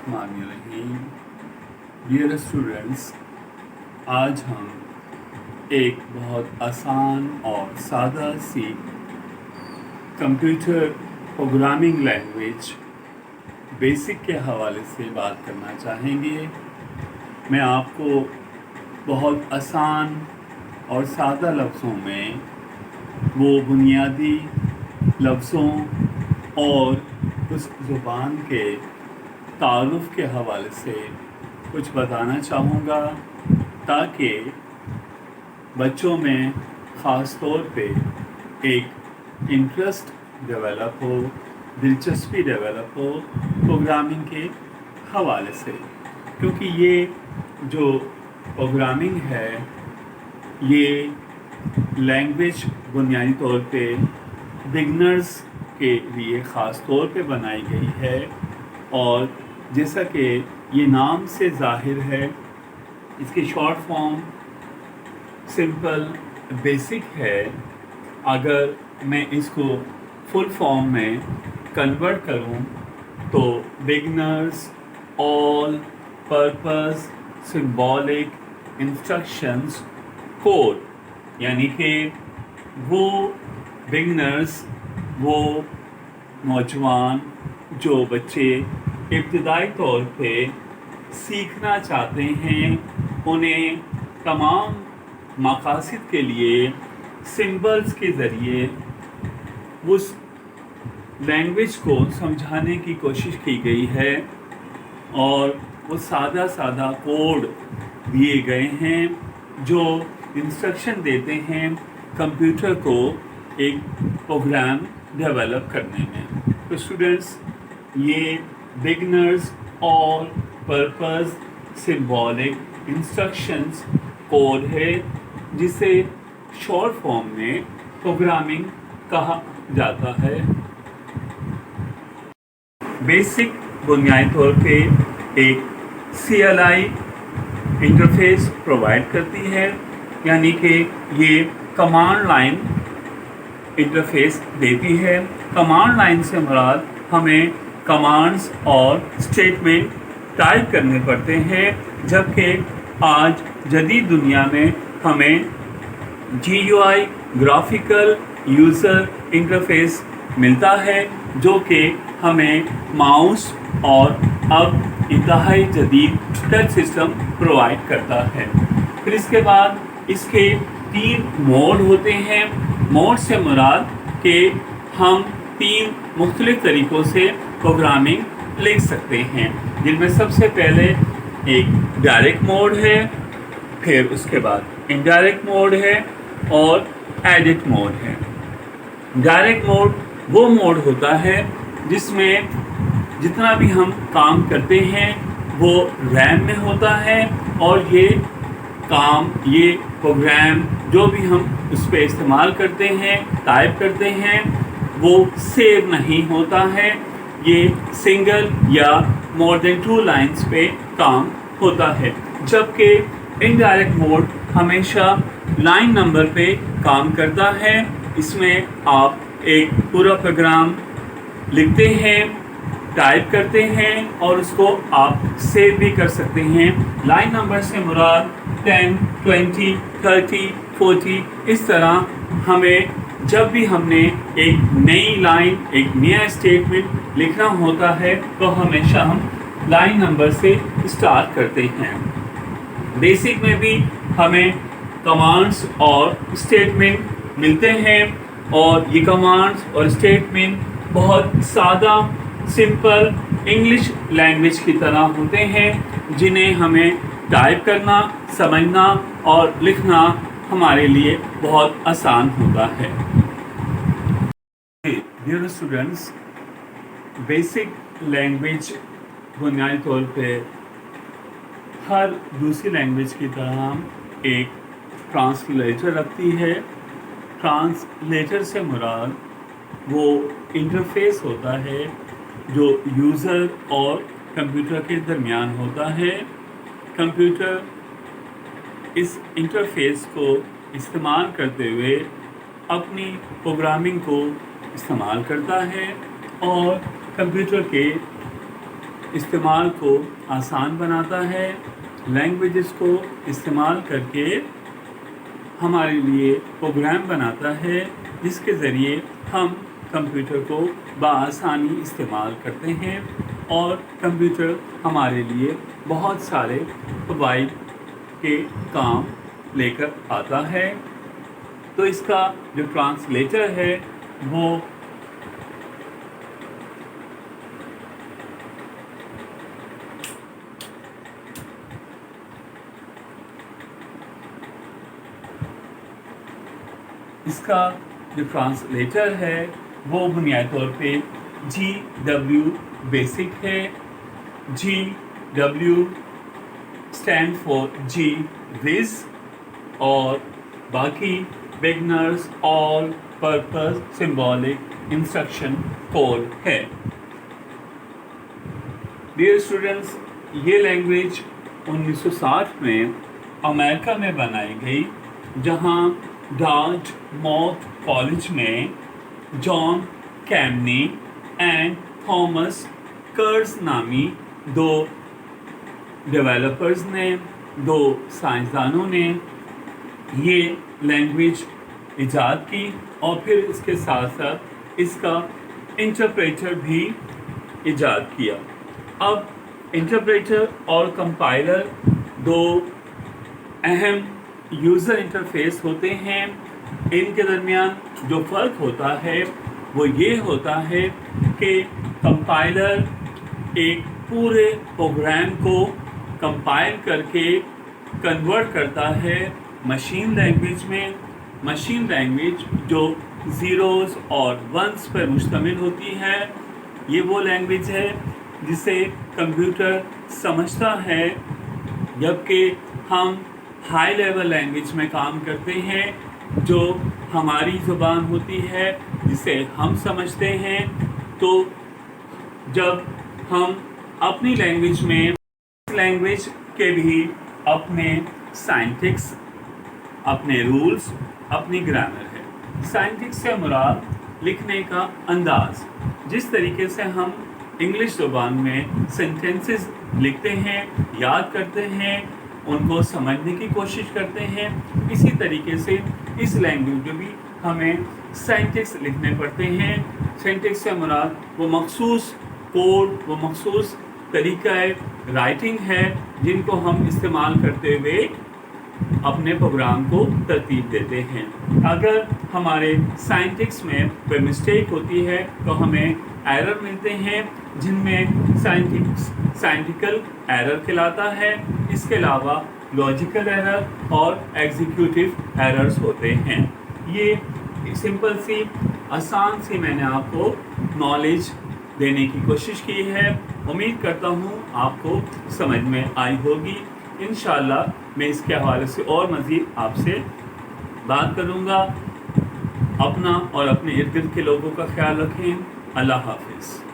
बिस्मिल्लाहिर्रहमानिर्रहीम। Dear students, आज हम एक बहुत आसान और सादा सी कंप्यूटर प्रोग्रामिंग लैंग्वेज बेसिक के हवाले से बात करना चाहेंगे। मैं आपको बहुत आसान और सादा लफ्ज़ों में वो बुनियादी लफ्ज़ों और उस ज़ुबान के तारुफ़ के हवाले से कुछ बताना चाहूँगा, ताकि बच्चों में ख़ास तौर पे एक इंटरेस्ट डेवलप हो, दिलचस्पी डेवलप हो प्रोग्रामिंग के हवाले से। क्योंकि ये जो प्रोग्रामिंग है, ये लैंग्वेज बुनियादी तौर पे बिगनर्स के लिए ख़ास तौर पे बनाई गई है, और जैसा कि ये नाम से ज़ाहिर है, इसकी शॉर्ट फॉर्म सिंपल बेसिक है। अगर मैं इसको फुल फॉर्म में कन्वर्ट करूं तो beginners all purpose symbolic instructions code, यानी कि वो बिगनर्स, वो नौजवान जो बच्चे इब्तिदाई तौर पे सीखना चाहते हैं, उन्हें तमाम मकासद के लिए सिंबल्स के ज़रिए उस लैंग्वेज को समझाने की कोशिश की गई है। और वो सादा सादा कोड दिए गए हैं जो इंस्ट्रक्शन देते हैं कंप्यूटर को एक प्रोग्राम डेवलप करने में। तो स्टूडेंट्स, ये beginners all purpose symbolic instructions code है, जिसे शॉर्ट फॉर्म में प्रोग्रामिंग कहा जाता है। बेसिक बुनियादी तौर पे एक CLI इंटरफेस प्रोवाइड करती है, यानी कि ये कमांड लाइन इंटरफेस देती है। कमांड लाइन से मुराद हमें कमांड्स और स्टेटमेंट टाइप करने पड़ते हैं, जबकि आज जदीद दुनिया में हमें GUI ग्राफिकल यूज़र इंटरफेस मिलता है, जो कि हमें माउस और अब इंतहाई जदीद टच सिस्टम प्रोवाइड करता है। फिर इसके बाद इसके 3 मोड होते हैं। मोड से मुराद कि हम 3 मुख्तलिफ तरीक़ों से प्रोग्रामिंग लिख सकते हैं, जिनमें सबसे पहले एक डायरेक्ट मोड है, फिर उसके बाद इनडायरेक्ट मोड है और एडिट मोड है। डायरेक्ट मोड वो मोड होता है जिसमें जितना भी हम काम करते हैं वो रैम में होता है, और ये प्रोग्राम जो भी हम उस पर इस्तेमाल करते हैं, टाइप करते हैं, वो सेव नहीं होता है। ये सिंगल या मोर देन 2 लाइन्स पे काम होता है, जबकि इनडायरेक्ट मोड हमेशा लाइन नंबर पे काम करता है। इसमें आप एक पूरा प्रोग्राम लिखते हैं, टाइप करते हैं और उसको आप सेव भी कर सकते हैं। लाइन नंबर से मुराद 10, 20, 30, 40, इस तरह हमें जब भी हमने एक नई लाइन, एक नया स्टेटमेंट लिखना होता है, तो हमेशा हम लाइन नंबर से स्टार्ट करते हैं। बेसिक में भी हमें कमांड्स और स्टेटमेंट मिलते हैं, और ये कमांड्स और स्टेटमेंट बहुत सादा सिंपल इंग्लिश लैंग्वेज की तरह होते हैं, जिन्हें हमें टाइप करना, समझना और लिखना हमारे लिए बहुत आसान होता है। डियर स्टूडेंट्स, बेसिक लैंग्वेज बुनियादी तौर पे हर दूसरी लैंग्वेज की तरह एक ट्रांसलेटर रखती है। ट्रांसलेटर से मुराद वो इंटरफेस होता है जो यूज़र और कंप्यूटर के दरमियान होता है। कंप्यूटर इस इंटरफेस को इस्तेमाल करते हुए अपनी प्रोग्रामिंग को इस्तेमाल करता है, और कंप्यूटर के استعمال کو آسان بناتا ہے، لینگویجز کو استعمال کر کے ہمارے لیے پروگرام بناتا ہے جس کے ذریعے ہم کمپیوٹر کو بآسانی استعمال کرتے ہیں اور کمپیوٹر ہمارے لیے بہت سارے فوائد کے کام لے کر آتا ہے۔ تو اس کا جو ٹرانسلیٹر ہے وہ بنیادی طور پہ GW بیسک ہے۔ GW stand for gee whiz اور باقی beginners all purpose symbolic instruction code ہے۔ ڈیئر اسٹوڈنٹس، یہ لینگویج 1960 میں امریکہ میں بنائی گئی، جہاں ڈارٹ ماؤتھ کالج میں جان کیمنی اینڈ تھامس کرز نامی دو ڈیولپرز نے، دو سائنسدانوں نے یہ لینگویج ایجاد کی اور پھر اس کے ساتھ ساتھ اس کا انٹرپریٹر بھی ایجاد کیا۔ اب انٹرپریٹر اور کمپائلر دو اہم یوزر انٹرفیس ہوتے ہیں۔ ان کے درمیان جو فرق ہوتا ہے وہ یہ ہوتا ہے کہ کمپائلر ایک پورے پروگرام کو کمپائل کر کے کنورٹ کرتا ہے مشین لینگویج میں۔ مشین لینگویج جو زیروز اور ونس پر مشتمل ہوتی ہے، یہ وہ لینگویج ہے جسے کمپیوٹر سمجھتا ہے، جبکہ ہم ہائی لیول لینگویج میں کام کرتے ہیں جو ہماری زبان ہوتی ہے، جسے ہم سمجھتے ہیں۔ تو جب ہم اپنی لینگویج میں اس لینگویج کے بھی اپنے سائنٹکس، اپنے رولز، اپنی گرامر ہے۔ سائنٹکس سے مراد لکھنے کا انداز، جس طریقے سے ہم انگلش زبان میں سینٹینسز لکھتے ہیں، یاد کرتے ہیں، ان کو سمجھنے کی کوشش کرتے ہیں، اسی طریقے سے اس لینگویج میں بھی ہمیں سینٹکس لکھنے پڑتے ہیں۔ سینٹکس سے مراد وہ مخصوص کوڈ، وہ مخصوص طریقہ رائٹنگ ہے جن کو ہم استعمال کرتے ہوئے اپنے پروگرام کو ترتیب دیتے ہیں۔ اگر ہمارے سائنٹکس میں کوئی مسٹیک ہوتی ہے تو ہمیں ایرر ملتے ہیں، جن میں سائنٹیکل ایرر کہلاتا ہے۔ اس کے علاوہ لاجیکل ایرر اور ایگزیکیوٹیو ایررز ہوتے ہیں۔ یہ سمپل سی، آسان سی میں نے آپ کو نالج دینے کی کوشش کی ہے۔ امید کرتا ہوں آپ کو سمجھ میں آئی ہوگی۔ انشاءاللہ میں اس کے حوالے سے اور مزید آپ سے بات کروں گا۔ اپنا اور اپنے ارد گرد کے لوگوں کا خیال رکھیں۔ اللہ حافظ۔